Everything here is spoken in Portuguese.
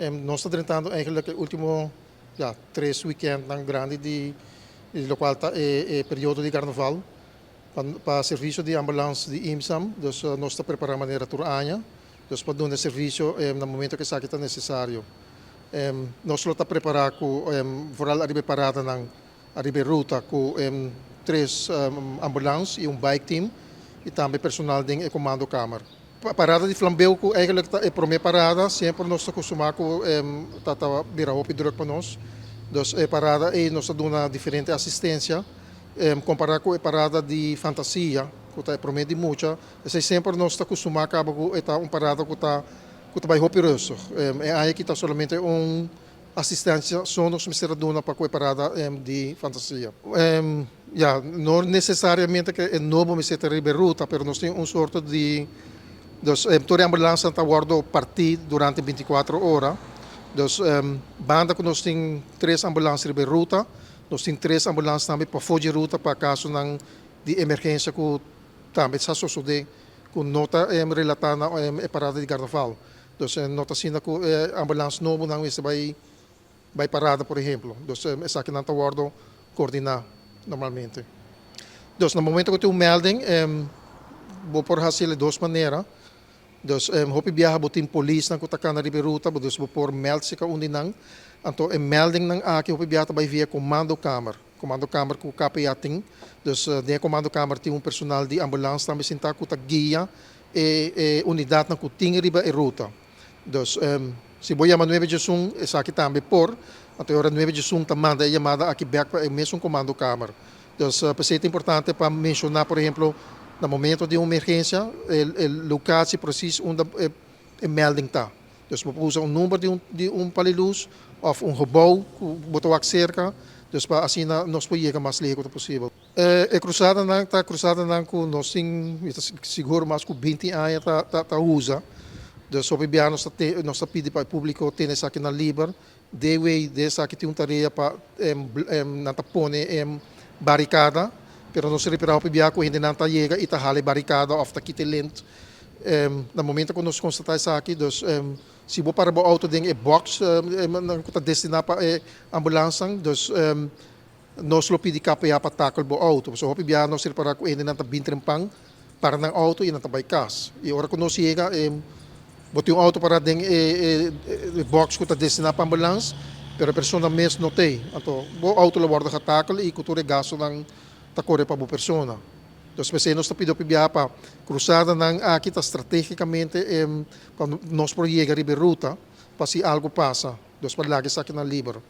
Nós estamos tentando eigenlijk o último 3 weekend ng grande do qual está período de carnaval para serviço de ambulância de IMSAM, dus nós estamos preparando a maneira turanya, dus para dar serviço no momento que está necessário. Nós estamos preparando vooral a parada ng a ruta com 3 ambulâncias e bike team e também personal de comando câmara. A parada de Flambeu, eigenlijk é a primeira parada, sempre nós acostumamos com tata vira hopi druk para nós. Dus a parada e nós damos diferente assistência, comparado com a parada de fantasia, que é primeiro de muita, sempre nós acostumamos com parada que está vai hopi russo. É aí que está somente assistência, só nós precisamos dar para a parada de fantasia. Não necessariamente que é novo me ser ruta, mas nós temos sorte de Dus toda a ambulância está guardando partir durante 24 horas. Dus banda que nós temos 3 ambulâncias de ruta, nós temos 3 ambulâncias também para fugir ruta para caso de emergência que também está sucedendo com nota relatada à parada de carnaval. Dus nota assim que a ambulância novo não vai parada, por exemplo. Dus essa aqui não está guardando coordenar normalmente. Dus no momento que tem melding, vou por fazer de 2 maneiras. Dus hopi biyahe butin police nang kutakan na riberuta, dus por meld se ka uninang. Anto melding nang aki hopi biyahe tabay via comando kamer. Comando kamer ku kapiating. Dus de comando kamer tem personal de ambulância também sinta ku guia e unidade nang kuting riba e ruta. Dus si boya man 9 de sung esa aqui também por anto hora 9 de sung tamanda chamada aqui back para mesmo comando kamer. Dus é importante para mencionar, por exemplo, no momento de emergência, a locatie precies onde a melding está. Dus we usam número de paliluz of gebouw, botou cerca, dus para assim nós podemos chegar mais lejos possível. A cruzada não com nós temos seguro mais com 20 anos tá usa. Dus op biar nós pedi para o público ter essa aqui na Liber, dessa aqui tem tarefa para na tapone barricada. Pero nós reparamos que a gente não chega e está hali barricada ou está lento. No momento que nós constatamos isso aqui, dus, se vou para o auto tem a box que está destinado para a ambulância, dus nós lo pedimos KPA para tackle o auto. So hopi biya nós reparamos que a gente não está bem trempang para o auto e não está vai casa. E agora que nós chega, botei auto para tem a box que está destinado para a ambulância, pero a pessoa mesmo não tem. Então, o auto lo guarda tackle e cultura gasto ng corre para a pessoa. Então, se nós pedimos para cruzada aqui está estrategicamente para nós projetar a ruta para se algo passa, então para lá que está aqui na Liber.